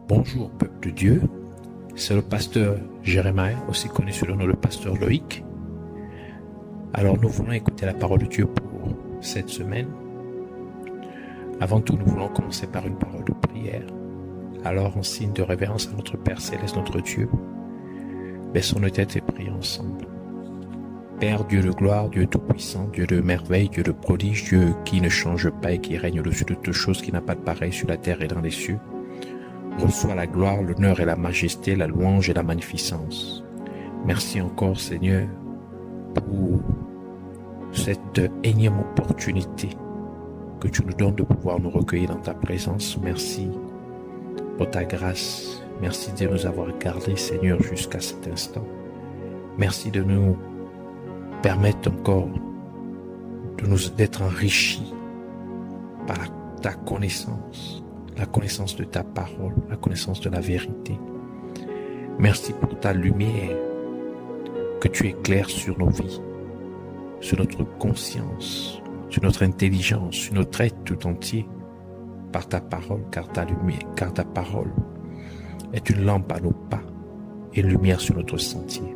Bonjour peuple de Dieu, c'est le pasteur Jérémie, aussi connu sous le nom de pasteur Loïc. Alors nous voulons écouter la parole de Dieu pour cette semaine. Avant tout, nous voulons commencer par une parole de prière. Alors en signe de révérence à notre Père Céleste, notre Dieu, baissons nos têtes et prions ensemble. Père, Dieu de gloire, Dieu tout-puissant, Dieu de merveille, Dieu de prodige, Dieu qui ne change pas et qui règne au-dessus de toutes choses, qui n'a pas de pareil sur la terre et dans les cieux, reçois la gloire, l'honneur et la majesté, la louange et la magnificence. Merci encore, Seigneur, pour cette énième opportunité que tu nous donnes de pouvoir nous recueillir dans ta présence. Merci pour ta grâce. Merci de nous avoir gardés, Seigneur, jusqu'à cet instant. Merci de nous permettre encore d'être enrichis par ta connaissance, la connaissance de ta parole, la connaissance de la vérité. Merci pour ta lumière que tu éclaires sur nos vies, sur notre conscience, sur notre intelligence, sur notre être tout entier, par ta parole, car ta parole est une lampe à nos pas et une lumière sur notre sentier.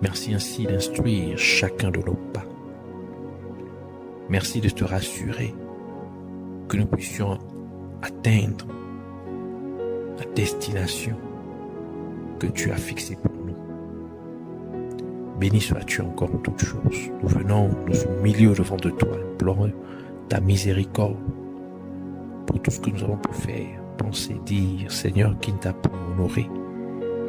Merci ainsi d'instruire chacun de nos pas. Merci de te rassurer que nous puissions atteindre la destination que tu as fixée pour nous. Béni sois-tu encore en toutes choses. Nous venons nous humilier devant de toi, implorant ta miséricorde pour tout ce que nous avons pu faire, penser, dire, Seigneur, qui ne t'a pas honoré.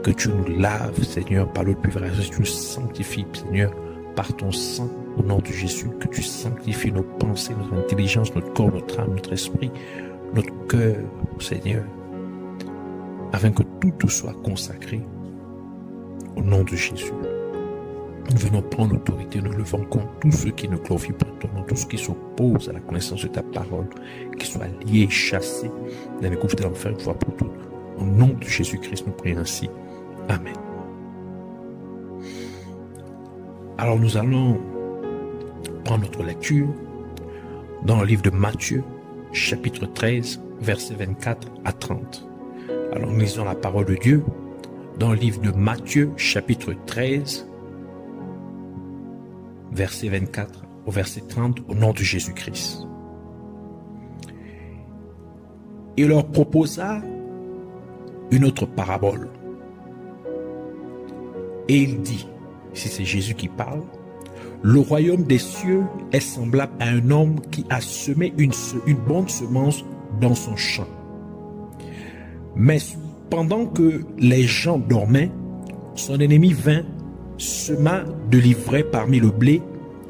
Que tu nous laves, Seigneur, par l'eau de purification, que tu nous sanctifies, Seigneur, par ton sang, au nom de Jésus, que tu sanctifies nos pensées, notre intelligence, notre corps, notre âme, notre esprit, notre cœur, Seigneur, afin que tout soit consacré au nom de Jésus. Nous venons prendre l'autorité, nous levons contre tous ceux qui ne glorifient pas ton nom, tous ceux qui s'opposent à la connaissance de ta parole, qui soient liés, chassés dans les gouffres de l'enfer une fois pour toutes. Au nom de Jésus-Christ, nous prions ainsi. Amen. Alors nous allons prendre notre lecture dans le livre de Matthieu, chapitre 13, versets 24 à 30. Alors nous lisons la parole de Dieu dans le livre de Matthieu, chapitre 13, verset 24 au verset 30, au nom de Jésus-Christ. Il leur proposa une autre parabole. Et il dit, si c'est Jésus qui parle, le royaume des cieux est semblable à un homme qui a semé une bonne semence dans son champ. Mais pendant que les gens dormaient, son ennemi vint, sema de l'ivraie parmi le blé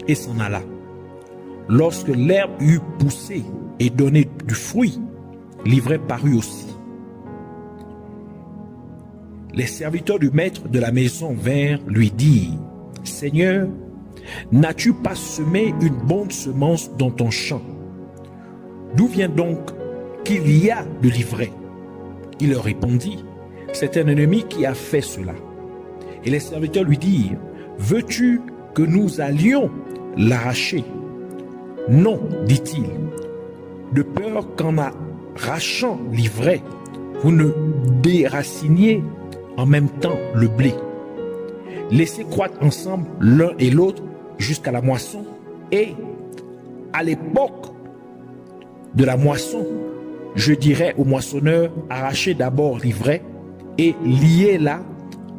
et s'en alla. Lorsque l'herbe eut poussé et donné du fruit, l'ivraie parut aussi. Les serviteurs du maître de la maison vinrent lui dire, « Seigneur, n'as-tu pas semé une bonne semence dans ton champ? D'où vient donc qu'il y a de l'ivraie? » Il leur répondit, « C'est un ennemi qui a fait cela. » Et les serviteurs lui dirent, « Veux-tu que nous allions l'arracher? » « Non, dit-il, de peur qu'en arrachant l'ivraie, vous ne déraciniez en même temps le blé. Laissez croître ensemble l'un et l'autre jusqu'à la moisson, et à l'époque de la moisson, je dirai au moissonneur, arrachez d'abord l'ivraie et liez-la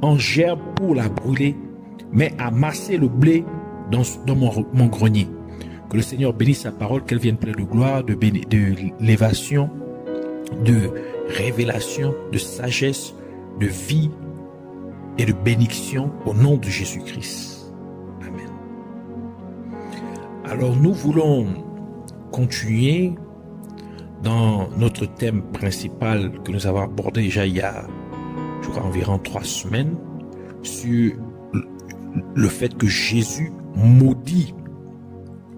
en gerbe pour la brûler, mais amassez le blé dans mon grenier. Que le Seigneur bénisse sa parole, qu'elle vienne pleine de gloire, de l'élévation, de révélation, de sagesse, de vie et de bénédiction au nom de Jésus-Christ. Amen. Alors nous voulons continuer dans notre thème principal que nous avons abordé déjà il y a, je crois, environ 3 semaines, sur le fait que Jésus maudit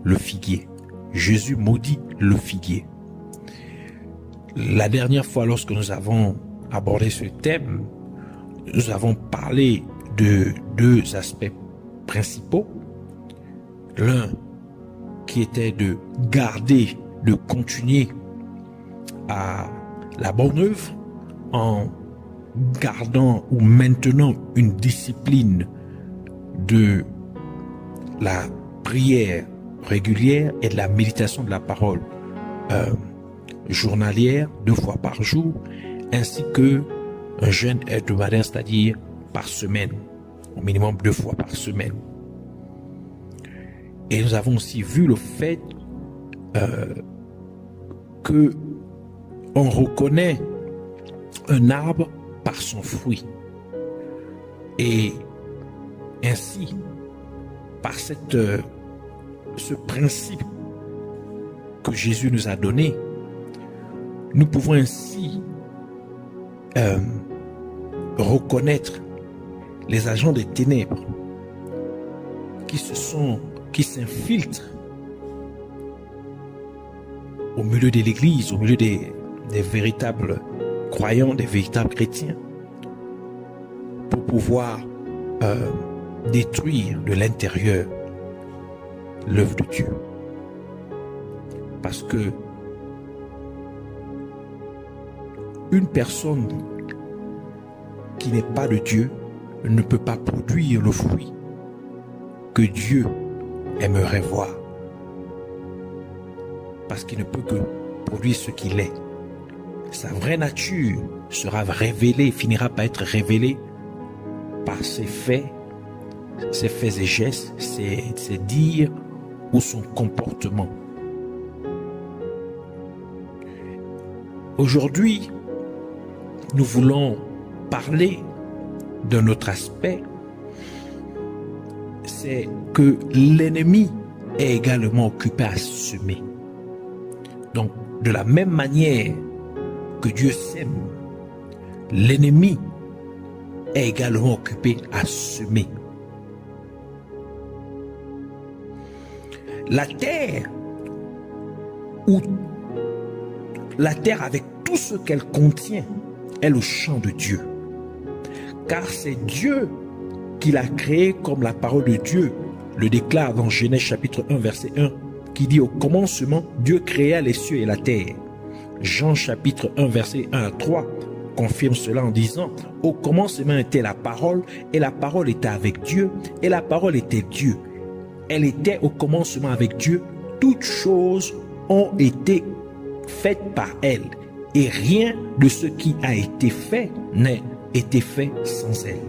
le figuier. Jésus maudit le figuier. La dernière fois, lorsque nous avons abordé ce thème, nous avons parlé de 2 aspects principaux. L'un qui était de garder, de continuer à la bonne œuvre, en gardant ou maintenant une discipline de la prière régulière et de la méditation de la parole journalière 2 fois par jour, ainsi que un jeûne hebdomadaire, c'est-à-dire par semaine, au minimum 2 fois par semaine. Et nous avons aussi vu le fait que on reconnaît un arbre par son fruit. Et ainsi, par ce principe que Jésus nous a donné, nous pouvons ainsi reconnaître les agents des ténèbres qui s'infiltrent au milieu de l'Église, au milieu des véritables croyants, des véritables chrétiens, pour pouvoir détruire de l'intérieur l'œuvre de Dieu. Parce que une personne qui n'est pas de Dieu ne peut pas produire le fruit que Dieu aimerait voir. Parce qu'il ne peut que produire ce qu'il est. Sa vraie nature sera révélée, finira par être révélée par ses faits et gestes, ses dires ou son comportement. Aujourd'hui, nous voulons parler d'un autre aspect, c'est que l'ennemi est également occupé à semer. Donc, de la même manière que Dieu sème, l'ennemi est également occupé à semer. La terre avec tout ce qu'elle contient est le champ de Dieu. Car c'est Dieu qui l'a créé, comme la parole de Dieu le déclare dans Genèse chapitre 1 verset 1, qui dit: au commencement, Dieu créa les cieux et la terre. Jean chapitre 1 verset 1 à 3 confirme cela en disant: au commencement était la parole, et la parole était avec Dieu, et la parole était Dieu. Elle était au commencement avec Dieu. Toutes choses ont été faites par elle, et rien de ce qui a été fait n'a été fait sans elle.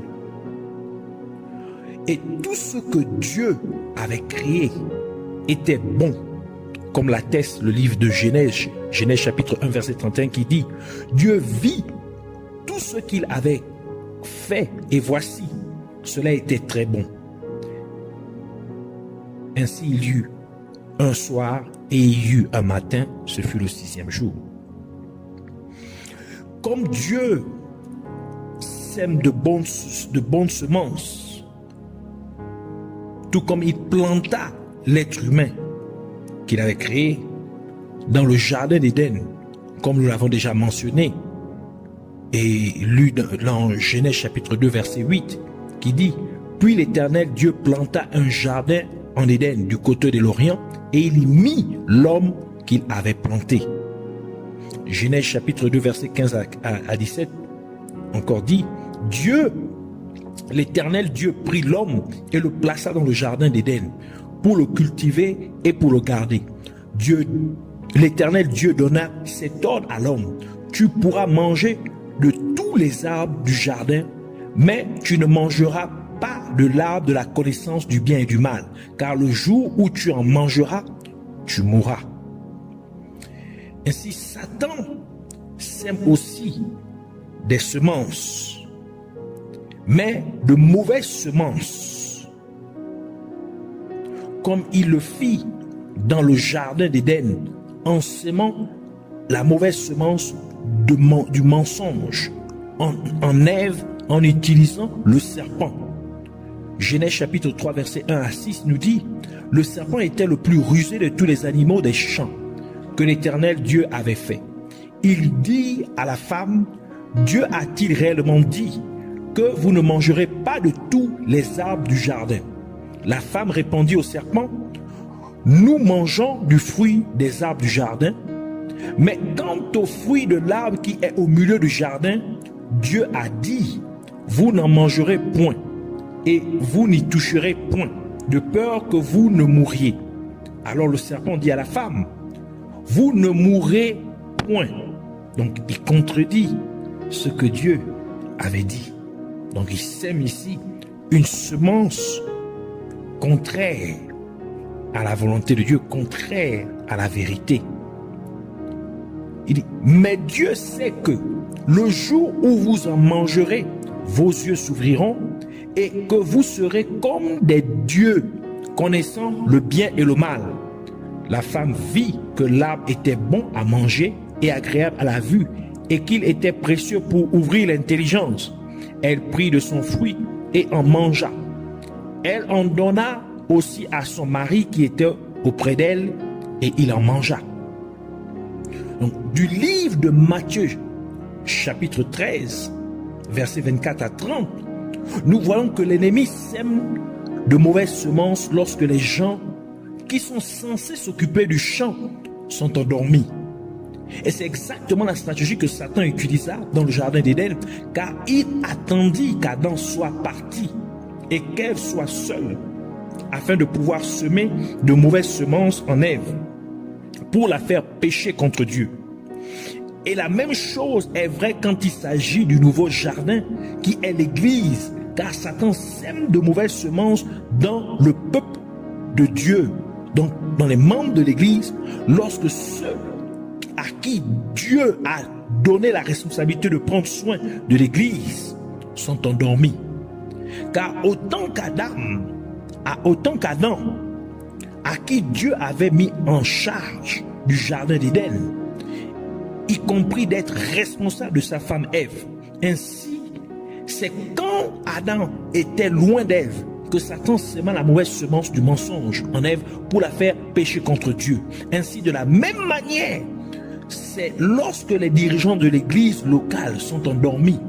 Et tout ce que Dieu avait créé était bon, comme l'atteste le livre de Genèse, Genèse chapitre 1 verset 31 qui dit: Dieu vit tout ce qu'il avait fait, et voici, cela était très bon. Ainsi il y eut un soir et il y eut un matin, ce fut le 6e jour. Comme Dieu sème de bonnes semences, tout comme il planta l'être humain qu'il avait créé dans le jardin d'Éden, comme nous l'avons déjà mentionné, et lu dans Genèse chapitre 2 verset 8, qui dit: puis l'Éternel Dieu planta un jardin en Éden du côté de l'Orient, et il y mit l'homme qu'il avait planté. Genèse chapitre 2 verset 15 à 17 encore dit: Dieu, l'Éternel Dieu prit l'homme et le plaça dans le jardin d'Éden pour le cultiver et pour le garder. L'Éternel Dieu donna cet ordre à l'homme: tu pourras manger de tous les arbres du jardin, mais tu ne mangeras pas de l'arbre de la connaissance du bien et du mal, car le jour où tu en mangeras, tu mourras. Ainsi, Satan sème aussi des semences, mais de mauvaises semences, comme il le fit dans le jardin d'Éden, en sémant la mauvaise semence du mensonge en Ève, en utilisant le serpent. Genèse chapitre 3 verset 1 à 6 nous dit: le serpent était le plus rusé de tous les animaux des champs que l'Éternel Dieu avait fait. Il dit à la femme: Dieu a-t-il réellement dit que vous ne mangerez pas de tous les arbres du jardin? La femme répondit au serpent: nous mangeons du fruit des arbres du jardin, Mais quant au fruit de l'arbre qui est au milieu du jardin, Dieu a dit, vous n'en mangerez point, et vous n'y toucherez point, de peur que vous ne mouriez. Alors le serpent dit à la femme, vous ne mourrez point. Donc il contredit ce que Dieu avait dit. Donc il sème ici une semence contraire à la volonté de Dieu, contraire à la vérité. Il dit, mais Dieu sait que le jour où vous en mangerez, vos yeux s'ouvriront et que vous serez comme des dieux, connaissant le bien et le mal. La femme vit que l'arbre était bon à manger et agréable à la vue et qu'il était précieux pour ouvrir l'intelligence. Elle prit de son fruit et en mangea. Elle en donna aussi à son mari qui était auprès d'elle et il en mangea. Donc, du livre de Matthieu, chapitre 13, versets 24 à 30, nous voyons que l'ennemi sème de mauvaises semences lorsque les gens qui sont censés s'occuper du champ sont endormis. Et c'est exactement la stratégie que Satan utilisa dans le jardin d'Éden, car il attendit qu'Adam soit parti et qu'Ève soit seule, afin de pouvoir semer de mauvaises semences en Ève, pour la faire pécher contre Dieu. Et la même chose est vraie quand il s'agit du nouveau jardin qui est l'Église, car Satan sème de mauvaises semences dans le peuple de Dieu, donc dans les membres de l'Église, lorsque ceux à qui Dieu a donné la responsabilité de prendre soin de l'Église sont endormis. Car autant qu'Adam, à qui Dieu avait mis en charge du jardin d'Éden, y compris d'être responsable de sa femme Ève. Ainsi, c'est quand Adam était loin d'Ève que Satan sema la mauvaise semence du mensonge en Ève pour la faire pécher contre Dieu. Ainsi, de la même manière, c'est lorsque les dirigeants de l'église locale sont endormis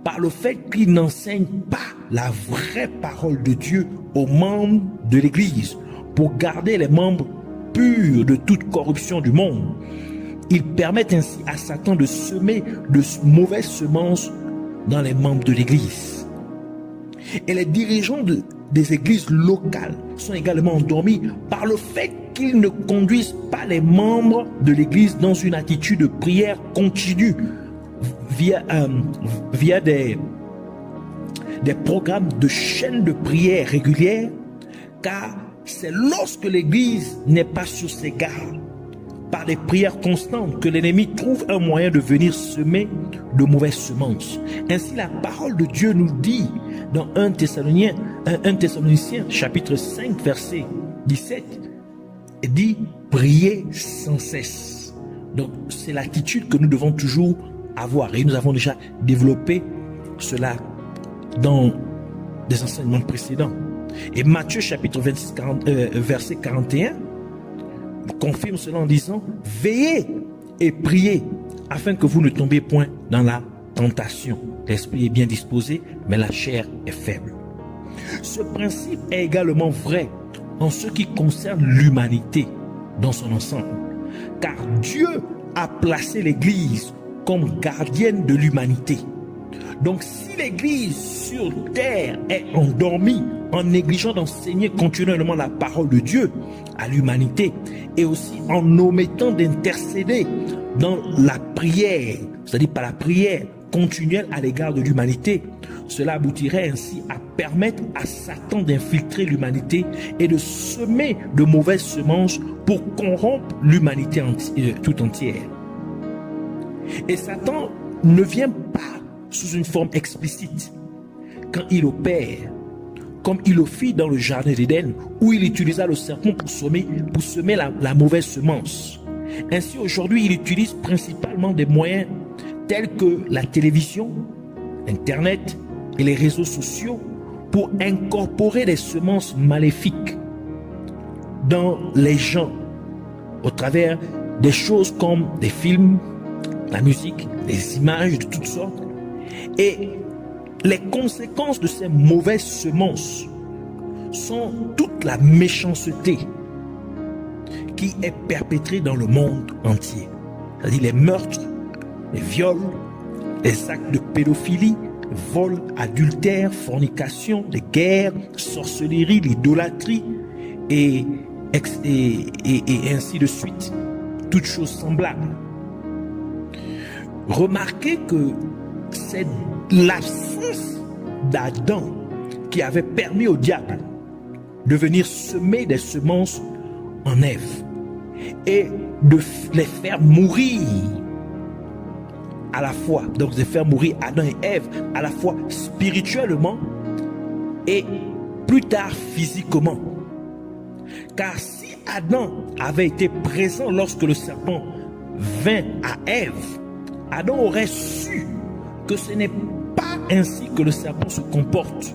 par le fait qu'ils n'enseignent pas la vraie parole de Dieu aux membres de l'église pour garder les membres purs de toute corruption du monde. Ils permettent ainsi à Satan de semer de mauvaises semences dans les membres de l'église. Et les dirigeants des églises locales sont également endormis par le fait qu'ils ne conduisent pas les membres de l'église dans une attitude de prière continue via des programmes de chaînes de prière régulières, car c'est lorsque l'église n'est pas sur ses gardes, par des prières constantes, que l'ennemi trouve un moyen de venir semer de mauvaises semences. Ainsi, la parole de Dieu nous dit dans 1 Thessaloniciens chapitre 5 verset 17, dit prier sans cesse. Donc c'est l'attitude que nous devons toujours avoir, et nous avons déjà développé cela dans des enseignements précédents. Et Matthieu chapitre 26 verset 41 confirme cela en disant, veillez et priez afin que vous ne tombiez point dans la tentation. L'esprit est bien disposé, mais la chair est faible. Ce principe est également vrai en ce qui concerne l'humanité dans son ensemble, car Dieu a placé l'Église comme gardienne de l'humanité. Donc si l'Église sur terre est endormie en négligeant d'enseigner continuellement la parole de Dieu à l'humanité, et aussi en omettant d'intercéder dans la prière, c'est-à-dire par la prière continuelle à l'égard de l'humanité, cela aboutirait ainsi à permettre à Satan d'infiltrer l'humanité et de semer de mauvaises semences pour corrompre l'humanité tout entière. Et Satan ne vient pas sous une forme explicite quand il opère, comme il le fit dans le jardin d'Éden, où il utilisa le serpent pour semer la mauvaise semence. Ainsi, aujourd'hui, il utilise principalement des moyens tels que la télévision, Internet et les réseaux sociaux pour incorporer des semences maléfiques dans les gens, au travers des choses comme des films, la musique, des images de toutes sortes. Et les conséquences de ces mauvaises semences sont toute la méchanceté qui est perpétrée dans le monde entier. c'est-à-dire les meurtres, les viols, les actes de pédophilie, vol, adultère, fornication, les guerres, sorcellerie, l'idolâtrie et ainsi de suite. Toutes choses semblables. Remarquez que c'est l'absence d'Adam qui avait permis au diable de venir semer des semences en Ève et de les faire mourir à la fois, donc de faire mourir Adam et Ève à la fois spirituellement et plus tard physiquement. Car si Adam avait été présent lorsque le serpent vint à Ève, Adam aurait su que ce n'est pas ainsi que le serpent se comporte,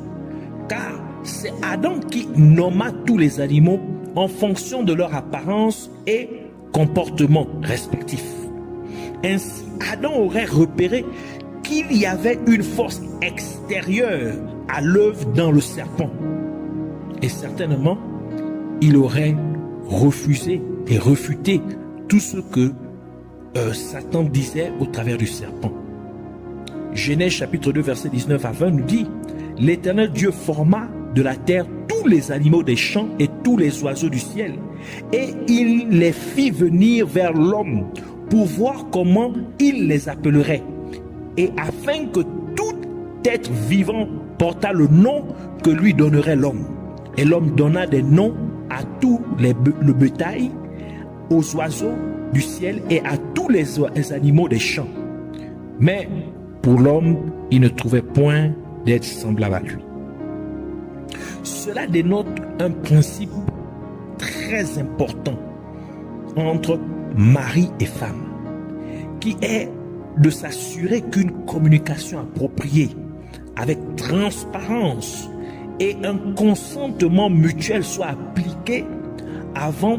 car c'est Adam qui nomma tous les animaux en fonction de leur apparence et comportement respectifs. Ainsi, Adam aurait repéré qu'il y avait une force extérieure à l'œuvre dans le serpent. Et certainement, il aurait refusé et refuté tout ce que Satan disait au travers du serpent. Genèse chapitre 2 verset 19 à 20 nous dit: l'Éternel Dieu forma de la terre tous les animaux des champs et tous les oiseaux du ciel, et il les fit venir vers l'homme pour voir comment il les appellerait, et afin que tout être vivant portât le nom que lui donnerait l'homme. Et l'homme donna des noms à tout le bétail, aux oiseaux du ciel et à tous les animaux des champs. Mais pour l'homme, il ne trouvait point d'être semblable à lui. Cela dénote un principe très important entre mari et femme, qui est de s'assurer qu'une communication appropriée, avec transparence et un consentement mutuel soit appliqué avant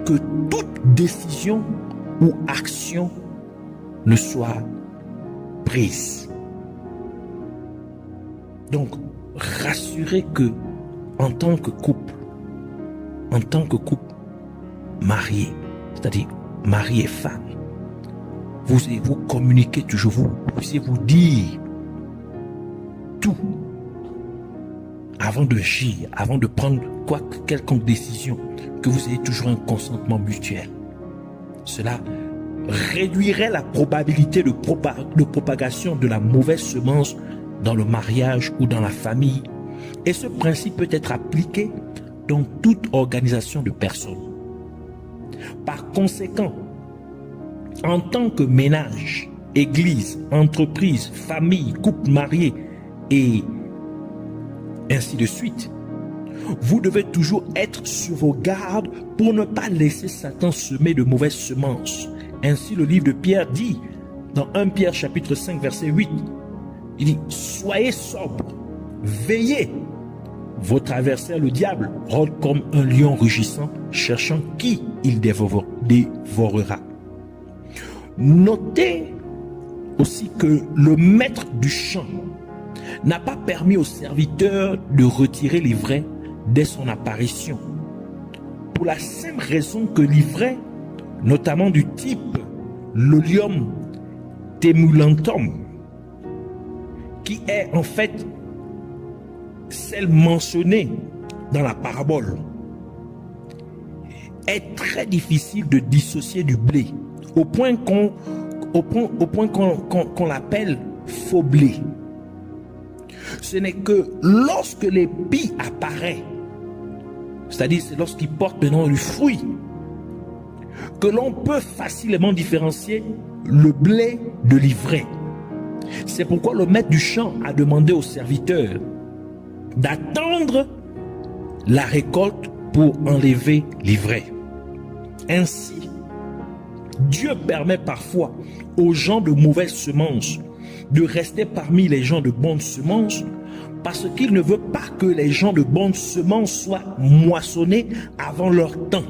que toute décision ou action ne soit prise. Donc, rassurez que en tant que couple marié, c'est-à-dire mari et femme, vous communiquez toujours, vous puissiez vous dire tout avant de agir, avant de prendre quelconque décision, que vous ayez toujours un consentement mutuel. Cela réduirait la probabilité de propagation de la mauvaise semence dans le mariage ou dans la famille. Et ce principe peut être appliqué dans toute organisation de personnes. Par conséquent, en tant que ménage, église, entreprise, famille, couple marié et ainsi de suite, vous devez toujours être sur vos gardes pour ne pas laisser Satan semer de mauvaises semences. Ainsi, le livre de Pierre dit, dans 1 Pierre chapitre 5 verset 8, il dit: soyez sobres, veillez. Votre adversaire, le diable, rôde comme un lion rugissant, cherchant qui il dévorera. Notez aussi que le maître du champ n'a pas permis au serviteur de retirer l'ivraie dès son apparition, pour la simple raison que l'ivraie, notamment du type Lolium temulantum, qui est en fait celle mentionnée dans la parabole, est très difficile de dissocier du blé, au point qu'on l'appelle faux blé. Ce n'est que lorsque l'épi apparaît, c'est-à-dire c'est lorsqu'il porte maintenant du fruit, que l'on peut facilement différencier le blé de l'ivraie. C'est pourquoi le maître du champ a demandé aux serviteurs d'attendre la récolte pour enlever l'ivraie. Ainsi, Dieu permet parfois aux gens de mauvaises semences de rester parmi les gens de bonnes semences, parce qu'il ne veut pas que les gens de bonnes semences soient moissonnés avant leur temps.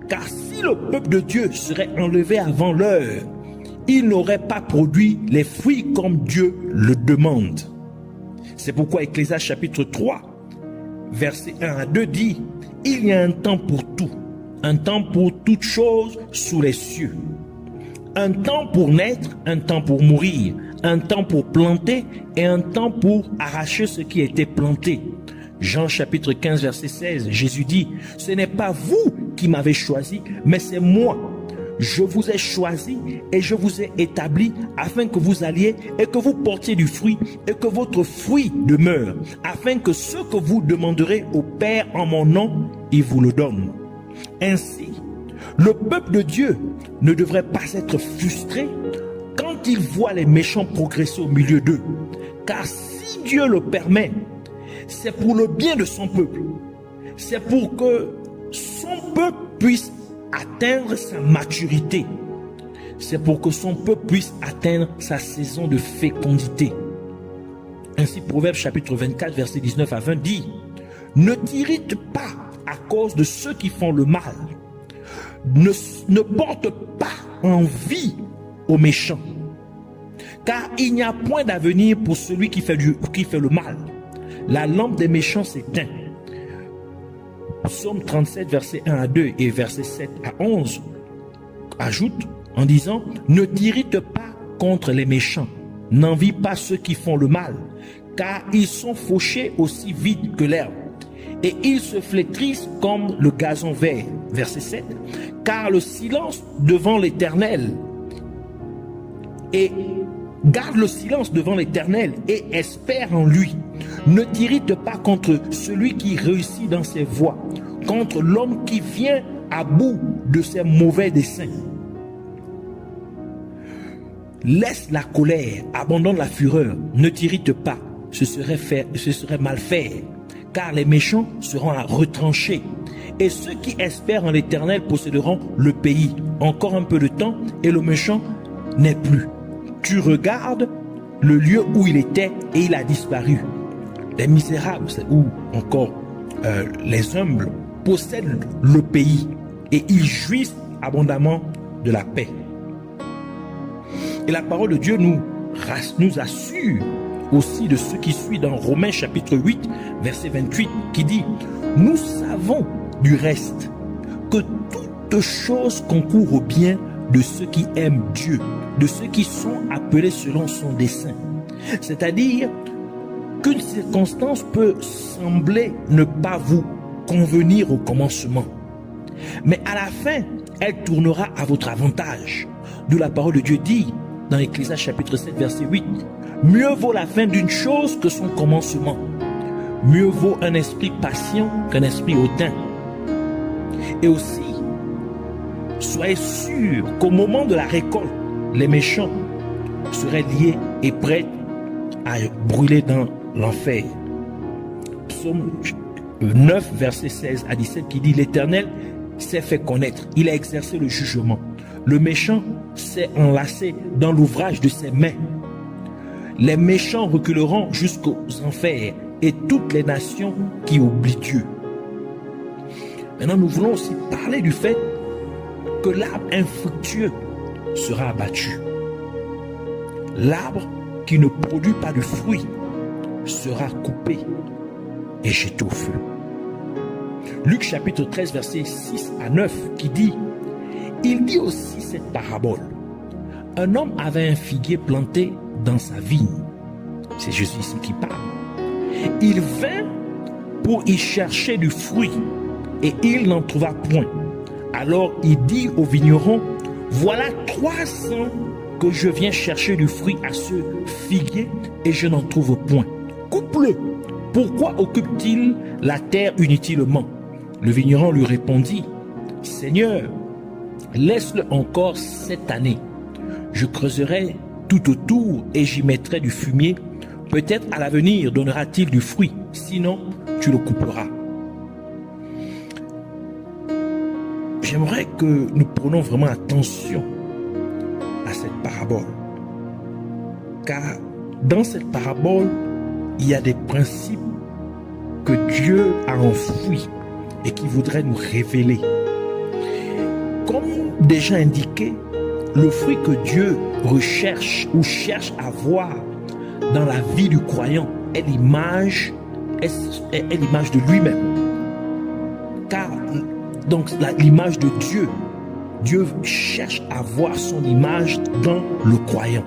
Car si le peuple de Dieu serait enlevé avant l'heure, il n'aurait pas produit les fruits comme Dieu le demande. C'est pourquoi Ecclésiaste chapitre 3, verset 1 à 2 dit: il y a un temps pour tout, un temps pour toute chose sous les cieux, Un temps pour naître, un temps pour mourir, un temps pour planter et un temps pour arracher ce qui a été planté. Jean chapitre 15 verset 16, Jésus dit, ce n'est pas vous qui m'avez choisi, mais c'est moi. Je vous ai choisi et je vous ai établi afin que vous alliez et que vous portiez du fruit et que votre fruit demeure, afin que ce que vous demanderez au Père en mon nom, il vous le donne. Ainsi, le peuple de Dieu ne devrait pas être frustré quand il voit les méchants progresser au milieu d'eux. Car si Dieu le permet, c'est pour le bien de son peuple. C'est pour que son peuple puisse atteindre sa maturité. C'est pour que son peuple puisse atteindre sa saison de fécondité. Ainsi, Proverbe chapitre 24, verset 19 à 20 dit, « Ne t'irrite pas à cause de ceux qui font le mal. Ne porte pas envie aux méchants. Car il n'y a point d'avenir pour celui qui fait le mal. La lampe des méchants s'éteint. » Psaume 37, verset 1 à 2 et verset 7 à 11 ajoute en disant, « Ne t'irrite pas contre les méchants, n'envie pas ceux qui font le mal, car ils sont fauchés aussi vite que l'herbe, et ils se flétrissent comme le gazon vert. » Verset 7, « Car le silence devant l'Éternel et garde le silence devant l'Éternel et espère en lui. Ne t'irrite pas contre celui qui réussit dans ses voies, contre l'homme qui vient à bout de ses mauvais desseins. Laisse la colère, abandonne la fureur, ne t'irrite pas, ce serait mal faire, car les méchants seront retranchés, et ceux qui espèrent en l'Éternel posséderont le pays. Encore un peu de temps, et le méchant n'est plus. Tu regardes le lieu où il était et il a disparu. Les misérables, ou encore les humbles, possèdent le pays et ils jouissent abondamment de la paix. Et la parole de Dieu nous assure aussi de ce qui suit dans Romains chapitre 8, verset 28, qui dit « Nous savons du reste que toute chose concourt au bien de ceux qui aiment Dieu, de ceux qui sont appelés selon son dessein. » C'est-à-dire qu'une circonstance peut sembler ne pas vous convenir au commencement, mais à la fin, elle tournera à votre avantage. D'où la parole de Dieu dit dans Ecclésiaste chapitre 7 verset 8, « Mieux vaut la fin d'une chose que son commencement. Mieux vaut un esprit patient qu'un esprit hautain. » Et aussi, soyez sûrs qu'au moment de la récolte, les méchants seraient liés et prêts à brûler dans l'enfer. Psaume 9, verset 16 à 17 qui dit « L'Éternel s'est fait connaître, il a exercé le jugement. Le méchant s'est enlacé dans l'ouvrage de ses mains. Les méchants reculeront jusqu'aux enfers et toutes les nations qui oublient Dieu. » Maintenant, nous voulons aussi parler du fait que l'arbre infructueux sera abattu. L'arbre qui ne produit pas de fruits sera coupé et jeté au feu. Luc chapitre 13 verset 6 à 9 qui dit, il dit aussi cette parabole. Un homme avait un figuier planté dans sa vigne. C'est Jésus ici qui parle. Il vint pour y chercher du fruit et il n'en trouva point. Alors il dit au vigneron, voilà 3 ans que je viens chercher du fruit à ce figuier et je n'en trouve point. Coupe-le. Pourquoi occupe-t-il la terre inutilement? Le vigneron lui répondit, Seigneur, laisse-le encore cette année. Je creuserai tout autour et j'y mettrai du fumier. Peut-être à l'avenir donnera-t-il du fruit, sinon tu le couperas. J'aimerais que nous prenions vraiment attention à cette parabole. Car dans cette parabole, il y a des principes que Dieu a enfouis et qui voudrait nous révéler. Comme déjà indiqué, le fruit que Dieu recherche ou cherche à voir dans la vie du croyant est l'image de lui-même. Car donc l'image de Dieu Dieu cherche à voir son image dans le croyant.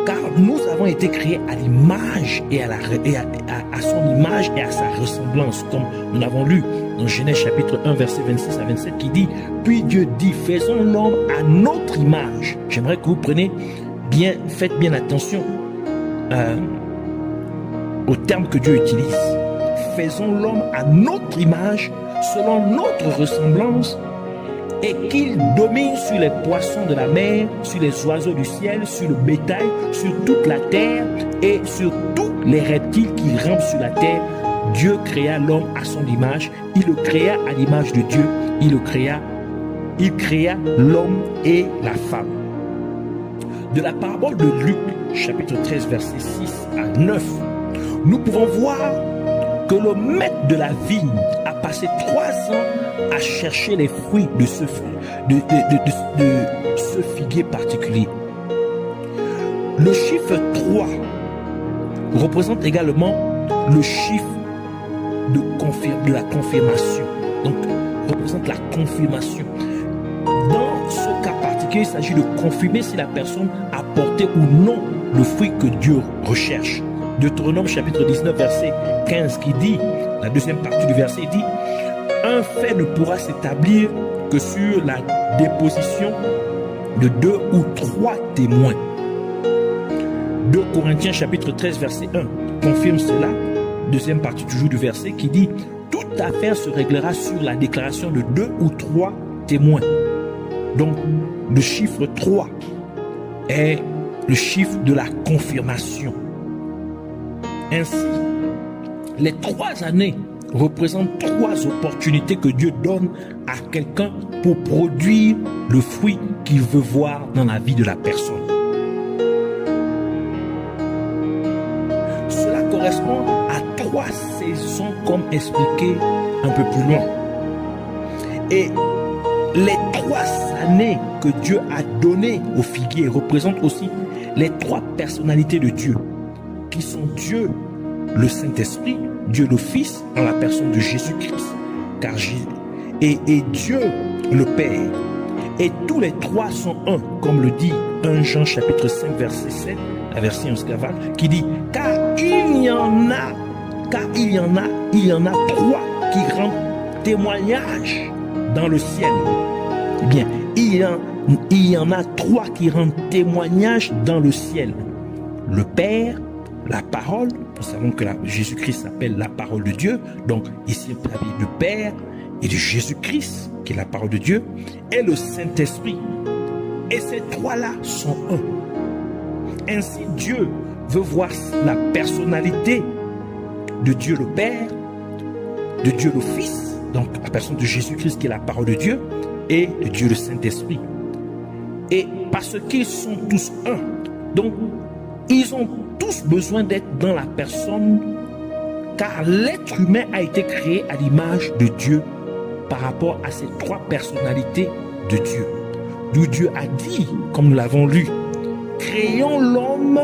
Car nous avons été créés à l'image et à son image et à sa ressemblance, comme nous l'avons lu dans Genèse chapitre 1, verset 26 à 27, qui dit « Puis Dieu dit, faisons l'homme à notre image. » J'aimerais que vous faites bien attention aux termes que Dieu utilise. Faisons l'homme à notre image, selon notre ressemblance, et qu'il domine sur les poissons de la mer, sur les oiseaux du ciel, sur le bétail, sur toute la terre et sur tous les reptiles qui rampent sur la terre. Dieu créa l'homme à son image, il le créa à l'image de Dieu, il créa l'homme et la femme. De la parabole de Luc, chapitre 13, versets 6 à 9, nous pouvons voir que le maître de la vigne a passé 3 ans à chercher les fruits de ce figuier particulier. Le chiffre 3 représente également le chiffre de la confirmation. Donc, représente la confirmation. Dans ce cas particulier, il s'agit de confirmer si la personne a porté ou non le fruit que Dieu recherche. Deutéronome chapitre 19, verset 15 qui dit, la deuxième partie du verset dit, un fait ne pourra s'établir que sur la déposition de 2 ou 3 témoins. 2 Corinthiens chapitre 13 verset 1 confirme cela. Deuxième partie toujours du verset qui dit, toute affaire se réglera sur la déclaration de 2 ou 3 témoins. Donc le chiffre 3 est le chiffre de la confirmation. Ainsi, les 3 années représentent 3 opportunités que Dieu donne à quelqu'un pour produire le fruit qu'il veut voir dans la vie de la personne. Cela correspond à 3 saisons comme expliqué un peu plus loin. Et les 3 années que Dieu a données au figuier représentent aussi les 3 personnalités de Dieu, qui sont Dieu le Saint-Esprit, Dieu le Fils en la personne de Jésus-Christ, et Dieu le Père. Et tous les 3 sont un, comme le dit 1 Jean chapitre 5 verset 7, la version Scaval, qui dit car il y en a 3 qui rendent témoignage dans le ciel. Eh bien, il y en a 3 qui rendent témoignage dans le ciel. Le Père, la parole, nous savons que Jésus-Christ s'appelle la parole de Dieu, donc ici il s'agit du Père et de Jésus-Christ, qui est la parole de Dieu, et le Saint-Esprit. Et ces 3-là sont un. Ainsi, Dieu veut voir la personnalité de Dieu le Père, de Dieu le Fils, donc la personne de Jésus-Christ qui est la parole de Dieu, et de Dieu le Saint-Esprit. Et parce qu'ils sont tous un, donc ils ont tous besoin d'être dans la personne, car l'être humain a été créé à l'image de Dieu par rapport à ces 3 personnalités de Dieu. D'où Dieu a dit, comme nous l'avons lu, créons l'homme